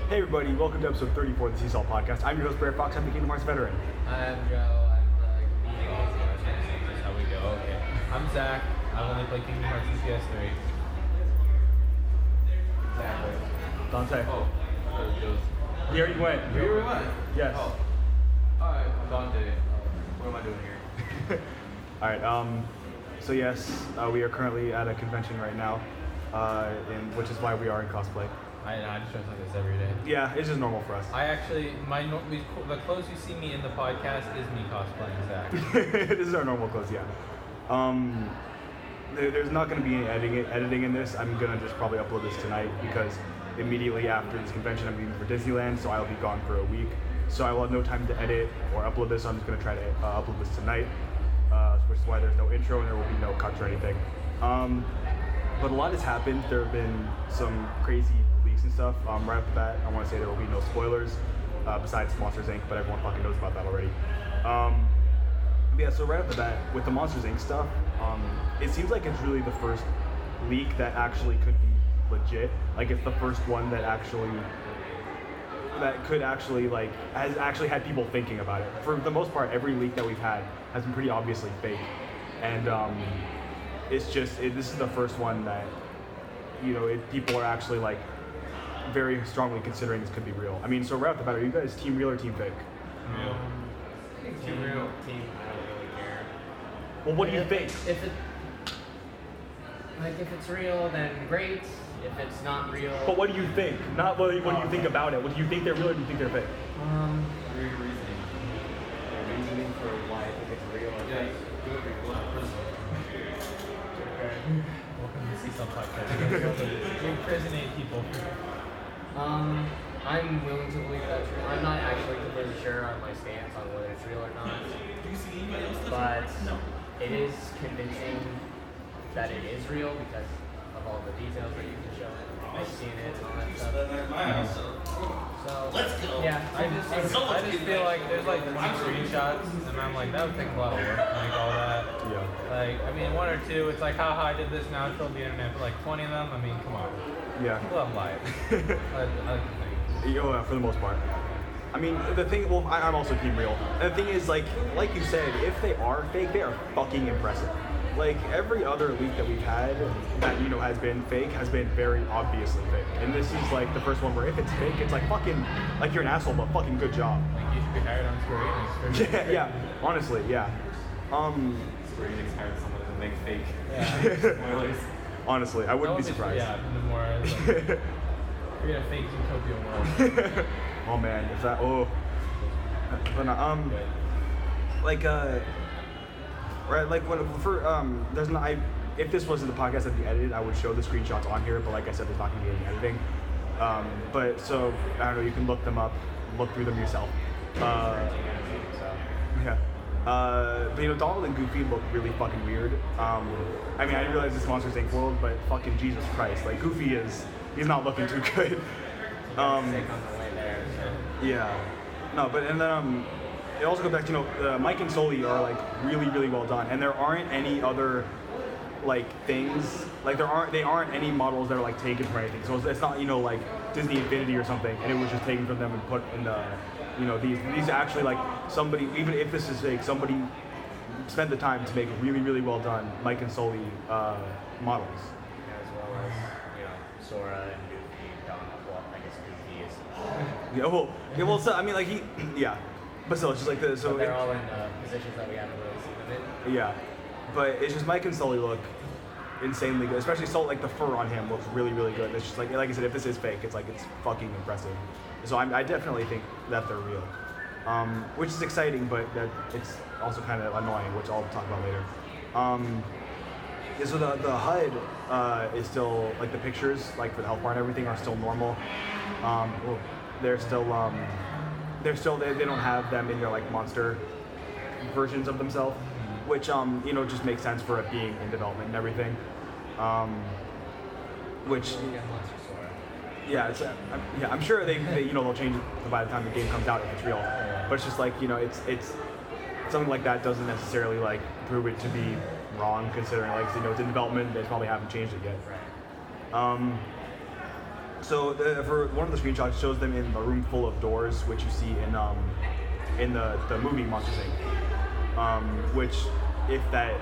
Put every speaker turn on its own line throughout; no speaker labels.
Hey everybody, welcome to episode 34 of the Seesaw Podcast. I'm your host, Brad Fox. I'm the Kingdom Hearts veteran.
I'm Joe. I'm the That's how we go. Okay. I'm Zach. I've only played Kingdom Hearts since PS3. Exactly.
Dante.
Oh.
You already went.
You already went?
Yes.
Oh. Alright, I'm Dante. What am I doing here?
Alright, so yes, we are currently at a convention right now, which is why we are in cosplay.
I just dress like this every day.
Yeah, it's just normal for us.
I actually, the clothes you see me in the podcast is me cosplaying Zach.
This is our normal clothes, yeah. There's not going to be any editing in this. I'm going to just probably upload this tonight because immediately after this convention I'm leaving for Disneyland, so I'll be gone for a week. So I will have no time to edit or upload this, so I'm just going to try to upload this tonight, which is why there's no intro and there will be no cuts or anything. But a lot has happened. There have been some crazy leaks and stuff. Right off the bat, I want to say there will be no spoilers besides Monsters Inc., but everyone fucking knows about that already. Yeah, so right off the bat, with the Monsters Inc. stuff, it seems like it's really the first leak that actually could be legit. Like, it's the first one that could actually, like, has actually had people thinking about it. For the most part, every leak that we've had has been pretty obviously fake. And, it's just, this is the first one that, people are actually, like, very strongly considering this could be real. I mean, so right off the bat, are you guys team real or team fake?
Real. Team real. Team, I don't really care.
Well, what do you think?
If it's real, then great. If it's not real...
But what do you think? Not what do you think about it. What do you think they're real or do you think they're fake?
Your reasoning.
The reasoning for why I think it's real or fake.
Welcome to Seesaw Podcast. We impersonate people.
I'm willing to believe that's real. I'm not actually completely sure on my stance on whether it's real or not. But it is convincing that it is real because of all the details that you can show it. I've seen it and all that stuff. So let's go. Yeah, I just feel like there's like screenshots and I'm like, that would take a lot of work to make all that.
Yeah.
Like, I mean, one or two, it's like, haha, I did this, now it's on the internet, but like 20 of them, I mean, come on.
Yeah.
People have lives. I like to think.
Yeah, for the most part. I mean, the thing, well, I'm also team real. And the thing is, like you said, if they are fake, they are fucking impressive. Like, every other leak that we've had that, has been fake has been very obviously fake. And this is, like, the first one where if it's fake, it's like fucking, like you're an asshole, but fucking good job.
Like, you should be hired on Square Enix.
Yeah, honestly, yeah.
Square Enix hired someone to make fake.
Yeah. Honestly, I wouldn't be surprised.
Yeah, the more, like, create a fake Zootopia world.
Oh man, if that, but no, right, like there's not, if this wasn't the podcast that'd be edited, I would show the screenshots on here, but like I said, there's not gonna be any editing. But so, I don't know, you can look them up, look through them yourself. Yeah. But Donald and Goofy look really fucking weird. I mean, I didn't realize this Monsters Inc. world, but fucking Jesus Christ, like Goofy he's not looking too good. Yeah. No, but and then it also goes back to Mike and Sully are like really really well done, and there aren't any other like things like they aren't any models that are like taken from anything. So it's not like Disney Infinity or something, and it was just taken from them and put in the these actually like somebody, even if this is fake, somebody spent the time to make really really well done Mike and Sully models.
As well as Sora and Goofy, Donald. Well, I guess Goofy is.
Well, so I mean, like but still, it's just like the so.
But they're all in positions that we haven't really seen them in.
Yeah, but it's just Mike and Sully look insanely good, especially Sully. Like the fur on him looks really really good. It's just like I said, if this is fake, it's fucking impressive. So I definitely think that they're real, which is exciting, but that it's also kind of annoying, which I'll talk about later. Yeah, so the HUD is still, like the pictures, like for the health bar and everything, are still normal. They're still, they don't have them in their like monster versions of themselves, which just makes sense for it being in development and everything. Which, yeah, I'm sure they they'll change it by the time the game comes out if it's real. But it's just like it's something like that doesn't necessarily like prove it to be wrong, considering like it's in development, they probably haven't changed it yet. So for one of the screenshots shows them in a room full of doors, which you see in the movie Monsters Inc. Which, if that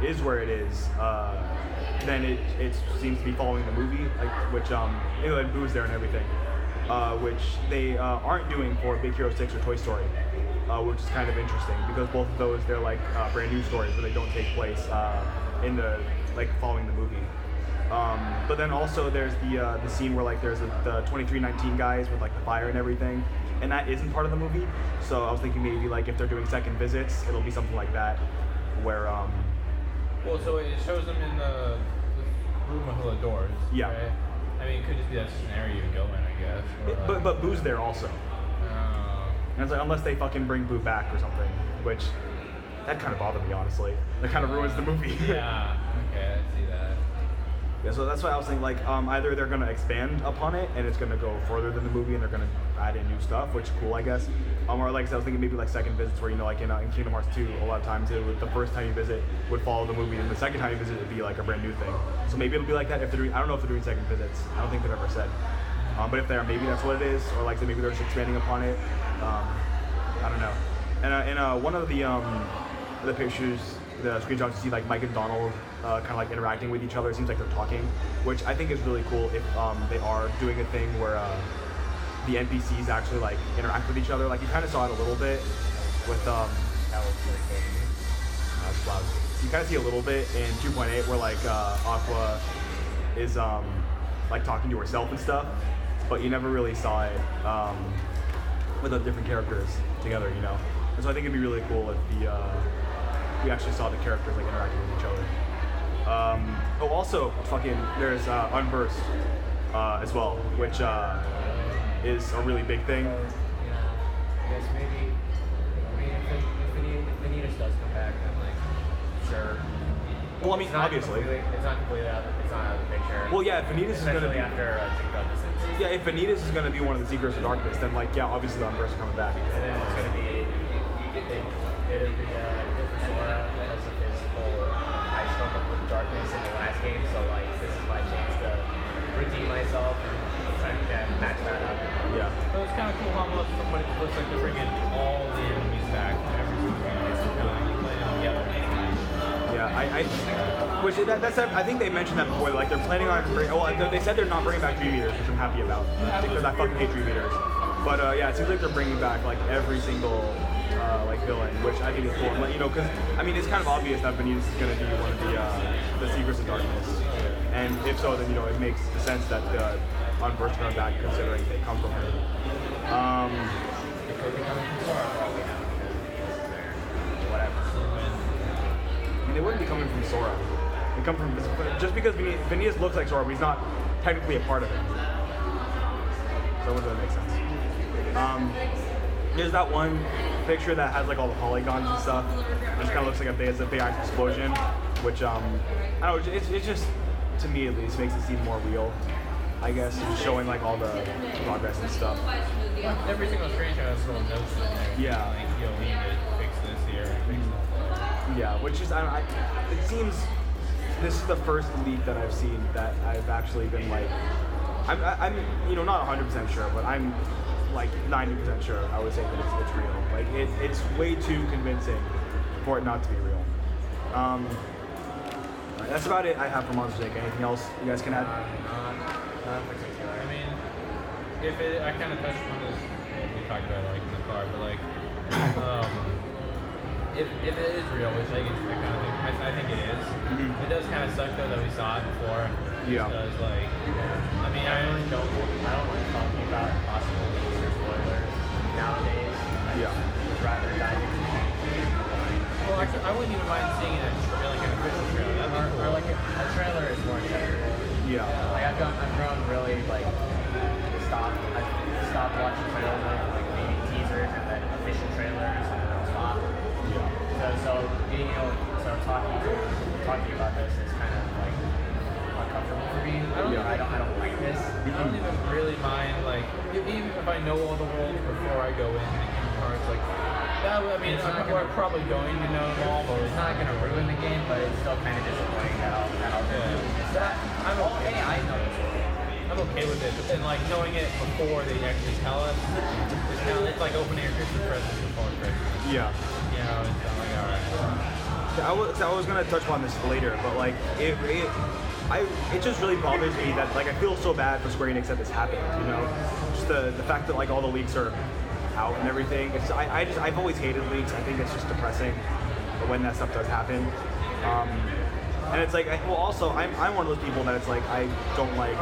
is where it is, then it seems to be following the movie, like which and Boo's there and everything, which they aren't doing for Big Hero 6 or Toy Story, which is kind of interesting because both of those they're like brand new stories where they don't take place in the like following the movie. But then also there's the scene where like there's the 2319 guys with like the fire and everything, and that isn't part of the movie. So I was thinking maybe like if they're doing second visits, it'll be something like that, where
Well, so it shows them in the room full of doors.
Yeah.
Right? I mean, it could just be that scenario you go in, I guess. Or,
but Boo's there also. And it's like unless they fucking bring Boo back or something, which that kind of bothered me honestly. That kind of ruins the movie.
Yeah. Okay, I see that.
Yeah, so that's why I was thinking like either they're gonna expand upon it and it's gonna go further than the movie and they're gonna add in new stuff, which is cool I guess. Or like I said, I was thinking maybe like second visits where like in Kingdom Hearts 2, a lot of times the first time you visit would follow the movie and the second time you visit would be like a brand new thing. So maybe it'll be like that if they're doing. I don't know if they're doing second visits. I don't think they've ever said. But if they are, maybe that's what it is, or like maybe they're just expanding upon it. I don't know. And in one of the pictures, the screenshots, you see like Mike and Donald kind of like interacting with each other. It seems like they're talking, which I think is really cool if they are doing a thing where the NPCs actually like interact with each other. Like you kind of saw it a little bit with
That was really cool.
that's loud. You kind of see a little bit in 2.8 where like Aqua is like talking to herself and stuff, but you never really saw it with the different characters together, you know. And so I think it'd be really cool if we actually saw the characters like interacting with each other. Also, fucking there's Unburst as well, which is a really big thing.
I guess maybe. I mean, if Vanitas does come back, then like, sure.
Well, I mean, obviously.
It's not completely out of the picture.
Well, yeah, if Vanitas is gonna be.
After
Yeah, if Vanitas is gonna be one of the Secrets of Darkness, then like, yeah, obviously the Unburst are coming back.
And then it's gonna be it'll be different Sora as a physical. I spoke up with darkness in the last game, so like this is my chance to redeem myself and try to match that up.
Yeah.
So it's kind of cool how much somebody looks like they're bringing all the enemies back to every single game. It's kind of like playing together.
Yeah, that's I think they mentioned that before. Like they're planning on they said they're not bringing back Dream Eaters, which I'm happy about because I fucking hate Dream Eaters. But yeah, it seems like they're bringing back like every single like villain, which I think is cool. Like, you know, because I mean it's kind of obvious that Vanitas is going to be one of the Secrets of Darkness, and if so, then you know it makes sense that the Unburst are back considering they come from her.
It could be coming from Sora for all we know. Whatever.
I mean, they wouldn't be coming from Sora. They come from just because Vanitas looks like Sora, but he's not technically a part of it. So it wouldn't really make sense. There's that one picture that has like all the polygons and stuff. It just kind of looks like a big ass explosion, which I don't know. It's just to me at least makes it seem more real. I guess just showing like all the progress and stuff.
Every single screenshot has little notes in there.
Yeah.
Like, yo, we need to fix this here, fix that.
Yeah, which is it seems this is the first leak that I've seen that I've actually been like I'm you know not 100% sure, but I'm like 90% sure I would say that it's real. Like it's way too convincing for it not to be real. Right, that's about it I have for Monsters Inc. Anything else you guys can add?
Not in particular.
I mean, I kind of touched on this, we talked about it like in the car, but like, if it is real, which I kind of think, I think it is.
Mm-hmm.
It does kind of suck though that we saw it before.
Yeah.
Because like, I mean, I
don't like talking about possible leaks or spoilers nowadays.
Yeah.
I'd rather dive into the game.
Well, actually, I wouldn't even mind seeing it like an official trailer. That'd be cool.
Or like a trailer is more acceptable.
Yeah.
Like I've grown really like stopped watching trailers like maybe teasers and then official trailers and then I'll stop.
Yeah.
So being able talking about this is kind of like uncomfortable for me. I don't like this.
I don't even really mind, like, even if I know all the worlds before I go in Kingdom Hearts, like, that, I mean, we're probably going to know them all, but
it's not going to ruin the game, but it's still kind of disappointing that I'll
yeah.
I'm okay, I know this world.
I I'm okay with it. And like knowing it before they actually tell us, it's like opening your Christmas presents before Christmas.
Yeah.
You know, it's like alright.
I was gonna touch upon this later, but like it just really bothers me that like I feel so bad for Square Enix that this happened. You know, just the fact that like all the leaks are out and everything. It's I've always hated leaks. I think it's just depressing when that stuff does happen. And it's like, also I'm one of those people that it's like I don't like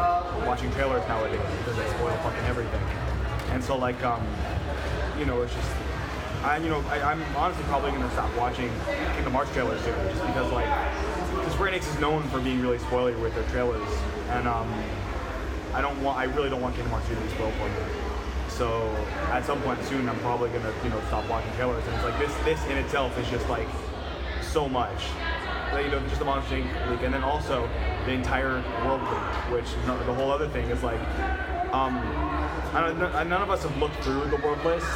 watching trailers nowadays because they spoil fucking everything. And so like you know, it's just I'm honestly probably gonna stop watching Kingdom Hearts trailers soon, just because like Square Enix is known for being really spoilery with their trailers, and I really don't want Kingdom Hearts 2 to be spoiled for me. So at some point soon, I'm probably gonna stop watching trailers, and it's like this in itself is just like so much. Like, just the Monster Inc. leak, and then also the entire world leak, which the whole other thing is like, none of us have looked through the world list,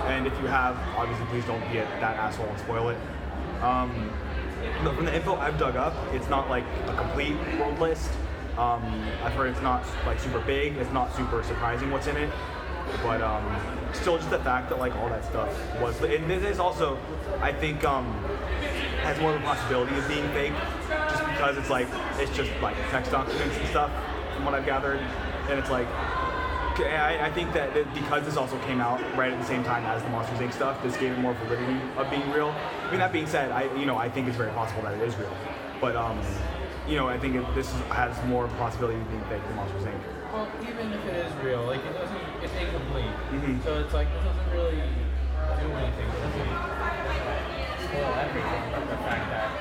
and if you have, obviously please don't be that asshole and spoil it. But from the info I've dug up, it's not like a complete world list. I've heard it's not like super big, it's not super surprising what's in it, but still just the fact that like all that stuff was, and this is also, I think, has more of a possibility of being fake, just because it's just like text documents and stuff, from what I've gathered, and it's like, I think that because this also came out right at the same time as the Monsters Inc. stuff, this gave it more validity of being real. I mean, that being said, I think it's very possible that it is real, but I think this has more possibility of being fake than Monsters Inc.
Well, even if it is real, like it's incomplete.
Mm-hmm.
So it's like it doesn't really do anything for me.
Well, everything, but the fact that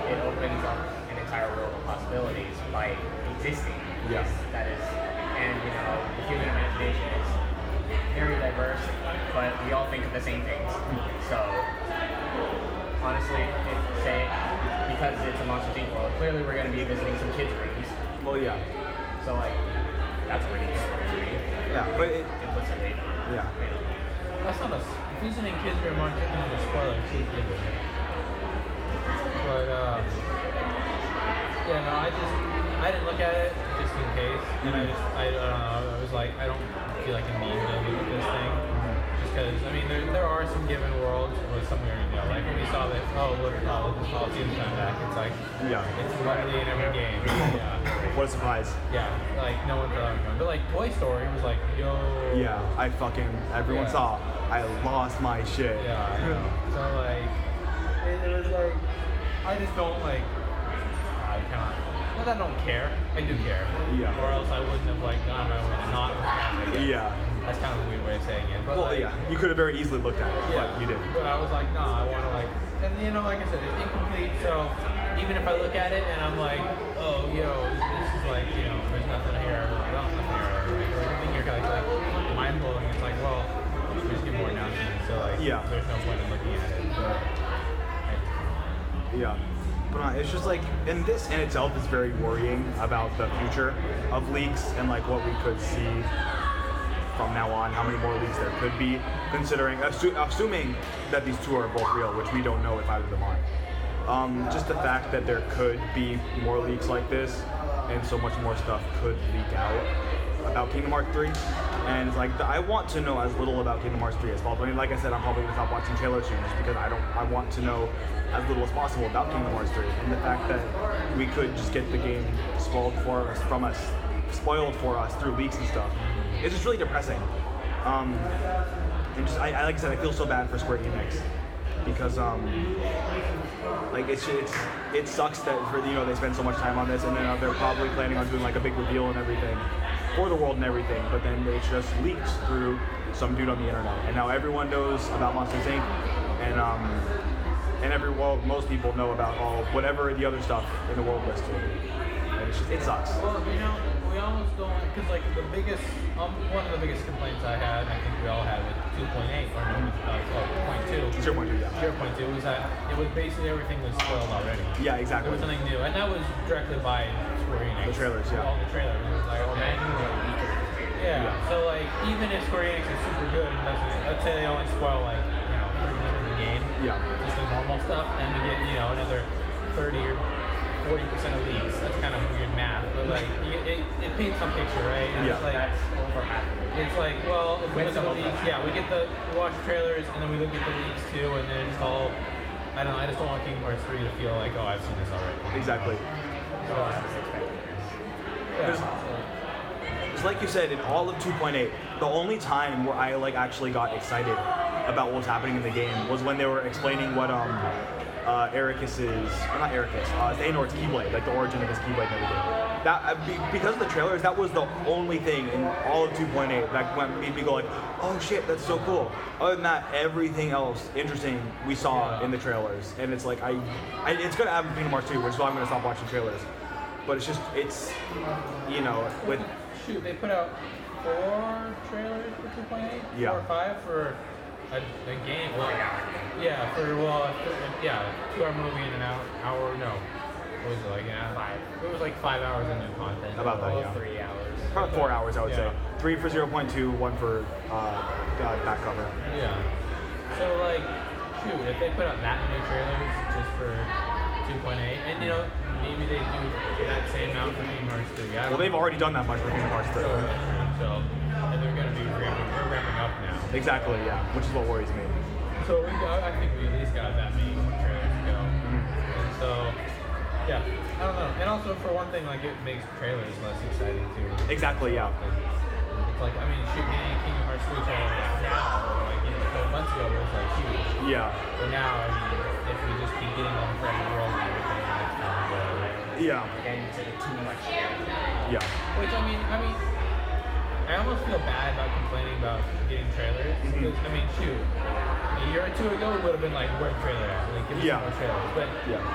it opens up an entire world of possibilities by existing.
Yeah.
That is, and the human imagination is very diverse, but we all think of the same things. So honestly, because it's a Monsters Inc. world, clearly we're going to be visiting some kids' rooms.
Well, yeah.
So that's what it is to me.
Yeah, but
implicitly.
Yeah.
That's not a visiting kids' room aren't giving them a spoiler. But I didn't look at it just in case, and I don't know. I was like, I don't feel like a need to look at this thing, just because there are some given worlds with some we already know. Like when we saw that, look, the Coliseum's coming back. It's like, it's literally in every game. Yeah.
What a surprise.
Yeah, like no one thought it was going. But like Toy Story was like, yo.
Yeah, everyone saw. I lost my shit.
Yeah, I know. So like, it was like, I just don't like. I can't. Not that I don't care. I do care.
Yeah.
Or else I wouldn't have like gone my way and not looked at it.
Yeah.
That's kind of a weird way of saying it. But
well,
like,
yeah. You could have very easily looked at it, but you didn't.
But I was like, I want to like, and like I said, it's incomplete. So even if I look at it and I'm like, this is like, there's nothing here. Nothing here. Everything here kind of like mind blowing. It's like, well, we just get more announcements. So like, there's no point in looking at it. But,
yeah. But it's just like, and this in itself is very worrying about the future of leaks and like what we could see from now on, how many more leaks there could be, considering, assuming that these two are both real, which we don't know if either of them are. Just the fact that there could be more leaks like this, and so much more stuff could leak out about Kingdom Hearts 3. And it's like, I want to know as little about Kingdom Hearts 3 as possible. I mean, like I said, I'm probably going to stop watching trailers soon just because I want to know as little as possible about Kingdom Hearts 3. And the fact that we could just get the game spoiled for us through leaks and stuff, it's just really depressing. And just, like I said, I feel so bad for Square Enix because like it sucks that they spend so much time on this, and then they're probably planning on doing like a big reveal and everything for the world and everything, but then it just leaked through some dude on the internet, and now everyone knows about Monsters Inc. and most people know about whatever the other stuff in the world list. And it sucks.
Well, we almost don't, because like the biggest, one of the biggest complaints I had, and I think we all had with 2.8 or 0.2.
0.2, yeah.
0.2 was that it was basically everything was spoiled already.
Yeah, exactly.
There was nothing new, and that was directly by Square Enix.
The trailers, yeah.
All the trailers. It was like, yeah. So like, even if Square Enix is super good and doesn't, let's say they only spoil like 30 minutes of the game, just the normal stuff, and we get another 30 or 40% of leaks. That's kind of weird math, but like it paints some picture, right? And
Yeah.
it's like
That's over half.
it's like, well, if we look at the leaks, yeah, we watch the trailers and then we look at the leaks too, and then it's all. I don't know. I just don't want Kingdom Hearts 3 to feel like, oh, I've seen this already.
Exactly.
So I was expecting this.
Yeah.
It's like you said, in all of 2.8, the only time where I like actually got excited about what was happening in the game was when they were explaining what Xehanort's Keyblade, like the origin of his Keyblade and everything. That because of the trailers, that was the only thing in all of 2.8 that made me go like, oh shit, that's so cool. Other than that, everything else interesting we saw in the trailers, and it's like it's gonna happen in Kingdom Hearts 2, which is why I'm gonna stop watching trailers. But it's just with
Shoot, they put out 4 trailers for 2.8?
Yeah.
4 or 5 for a game. Well, yeah, 2-hour movie and an hour, no. What was it, like, 5? It was like 5 hours of new content.
About that,
Well,
yeah.
3 hours.
About 4 hours, I would say.
Yeah.
3 for 0.2, 1 for back cover.
Yeah. So, like, shoot, if they put out that many trailers just for 2.8, and, maybe they do that same amount for Kingdom Hearts 3.
Well, they've already done that much for Kingdom Hearts 3.
So, and they're going to be ramping up now.
Exactly, yeah, which is what worries me.
So I think we at least got that many trailers to go. And so, yeah, I don't know. And also for one thing, like it makes trailers less exciting too.
Exactly, yeah.
It's like, I mean, shoot, getting a Kingdom Hearts 3 trailer now, or like a couple months ago was like huge.
Yeah.
But now, I mean, if we just keep getting them for every world and everything, it's kind of
Yeah.
Getting to the too much.
Yeah.
Which I mean, I almost feel bad about complaining about getting trailers. Because, I mean, shoot, a year or 2 ago, we would have been like, where's the trailer at? Like, give us some more trailers. But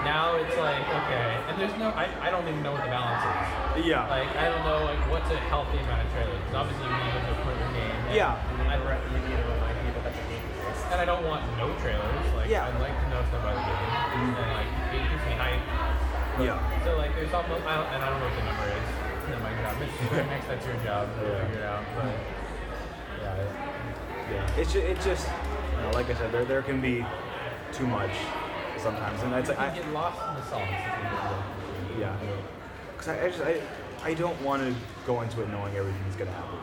now it's like, okay. And there's no, I don't even know what the balance is.
Yeah.
Like, I don't know, like, what's a healthy amount of trailers? Because obviously you need them to put your game.
Yeah.
You need to remind people that the game exists.
And I don't want no trailers. Like, I'd like to know stuff about the game. And, like, it keeps me hyped.
Yeah.
So, like, there's almost, I don't know what the number is. It's not my job. Next, that's your job. So figure it out. But, yeah.
It's just like I said, there can be too much sometimes, and it's like
I get lost in the sauce.
Yeah. Because I don't want to go into it knowing everything's gonna happen,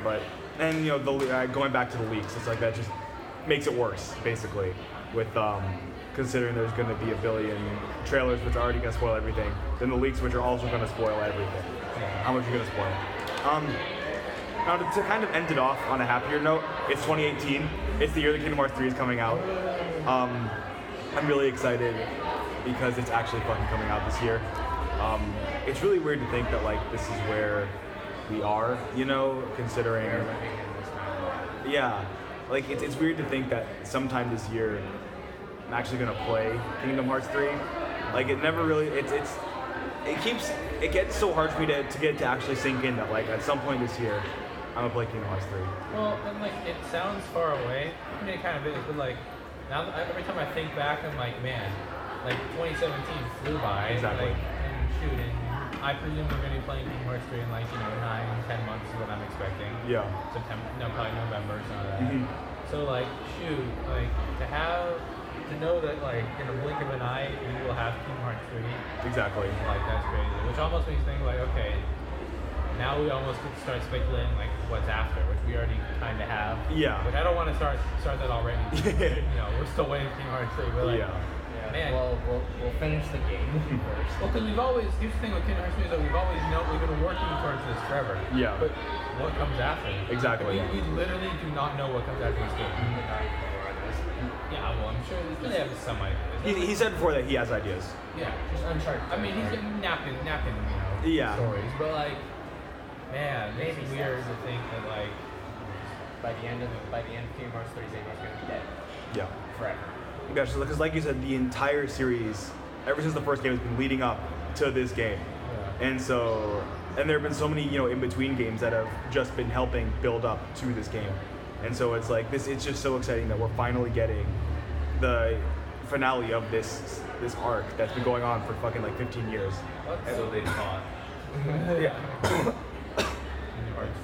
But and going back to the leaks, it's like that just makes it worse, basically, with considering there's going to be a billion trailers which are already going to spoil everything, then the leaks which are also going to spoil everything. How much are you going to spoil? Now to kind of end it off on a happier note, it's 2018. It's the year that Kingdom Hearts 3 is coming out. I'm really excited because it's actually fucking coming out this year. It's really weird to think that like this is where we are, considering. Yeah, like it's weird to think that sometime this year I'm actually gonna play Kingdom Hearts 3. Like it never really, it gets so hard for me to get it to actually sink in that like at some point this year I'm gonna play Kingdom Hearts 3.
Well, and like it sounds far away. I mean, it kind of is, but like now every time I think back, I'm like, man, like 2017 flew by.
Exactly.
Like, and shoot, and I presume we're gonna be playing Kingdom Hearts 3 in like 9-10 months is what I'm expecting.
Yeah.
September, no, probably November, something like that. So like, shoot, like to know that like in a blink of an eye we will have Kingdom Hearts 3.
Exactly.
Like that's crazy. Which almost makes me think like, okay, now we almost get to start speculating like what's after, which we already kind of have.
Yeah.
Which I don't want to start that already. We're still waiting for Kingdom Hearts 3. But like, man.
Well, we'll finish the game first.
Well, because here's the thing with Kingdom Hearts 3 is that we've been working towards this forever.
Yeah.
But what comes after?
Exactly.
We literally do not know what comes after this game. Yeah, well, I'm sure they have some ideas.
He said before that he has ideas.
Yeah, just Uncharted. I mean, he's getting napping, stories. But like, man, maybe weird to think that like
by the end of Kingdom Hearts 3, Xehanort's gonna be dead.
Yeah.
Forever.
Yeah, because like you said, the entire series, ever since the first game, has been leading up to this game.
Yeah.
And there have been so many, in-between games that have just been helping build up to this game. And so it's like, it's just so exciting that we're finally getting the finale of this arc that's been going on for fucking like 15 years.
So they thought.
Yeah.
Kingdom Hearts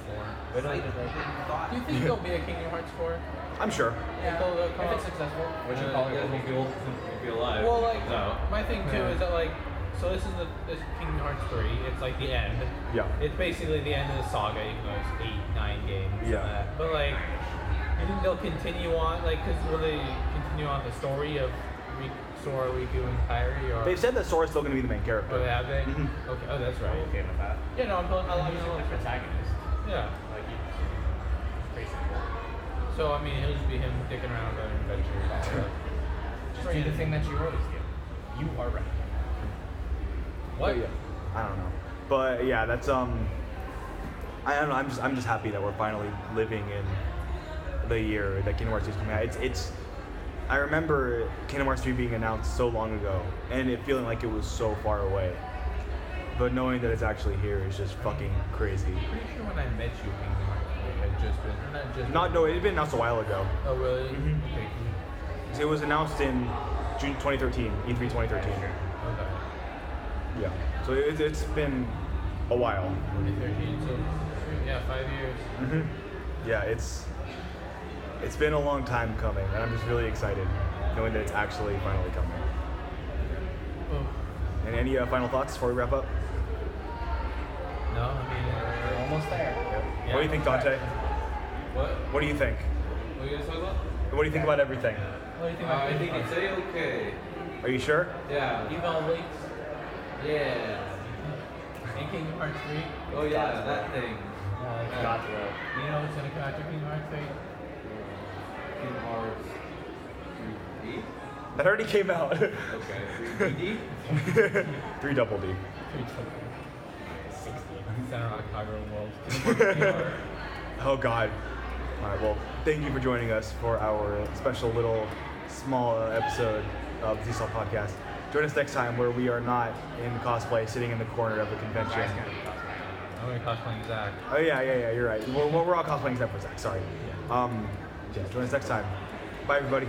4.
Wait till
Do you think there'll be a Kingdom Hearts 4?
I'm sure.
Yeah.
If it's successful, which you call it
won't be alive.
Well, like,
no.
my thing too is that, like, so this is this Kingdom Hearts 3. It's like the end.
Yeah.
It's basically the end of the saga, even though it's 8, 9 games.
Yeah.
And that. But, like, you think they'll continue on, like, because will they continue on the story of Sora, Riku, and Kairi? Or
They've said that Sora's still going to be the main character.
Oh, have they?
Mhm.
Okay. Oh, that's right.
okay with that.
Yeah, no, I love
the protagonist.
Yeah.
Like, he's pretty simple.
So, I mean, it'll just be him dicking around on adventures.
Just do the thing that you always do. You are right.
What?
But yeah, I don't know. But yeah, that's I don't know. I'm just happy that we're finally living in the year that Kingdom Hearts 2 is coming out. It's I remember Kingdom Hearts 3 being announced so long ago, and it feeling like it was so far away. But knowing that it's actually here is just fucking crazy.
Pretty sure when I met you, Kingdom Hearts had just been.
No, it had been announced a while ago.
Oh, really?
Mhm.
Okay.
It was announced in June 2013, E3 2013.
Okay.
Yeah. So it's been a while.
2013, so yeah, 5 years.
Mhm. Yeah, it's been a long time coming, and I'm just really excited knowing that it's actually finally coming.
Oh.
And any final thoughts before we wrap up?
No, I mean,
We're almost there.
What do you think, Dante?
What?
What do you think?
What are you guys talking about?
What do you think about everything?
what do you think about
I think
Kingdom
it's
Hearts?
okay.
Are you sure?
Yeah.
Email leaks
Yeah.
and Kingdom Hearts 3.
Oh yeah, that thing.
God's will.
You know what's gonna come after Kingdom Hearts 3?
Kingdom Hearts 3D?
That already came out.
Okay. 3D?
3 double D.
60.
Center Rock Hyrule World.
Oh God. All right. Well, thank you for joining us for our special little small episode of the Z-Salt Podcast. Join us next time where we are not in cosplay, sitting in the corner of a convention.
I'm gonna cosplaying Zach.
Oh yeah. You're right. We're all cosplaying except for Zach. Sorry. Yeah. Join us next time. Bye, everybody.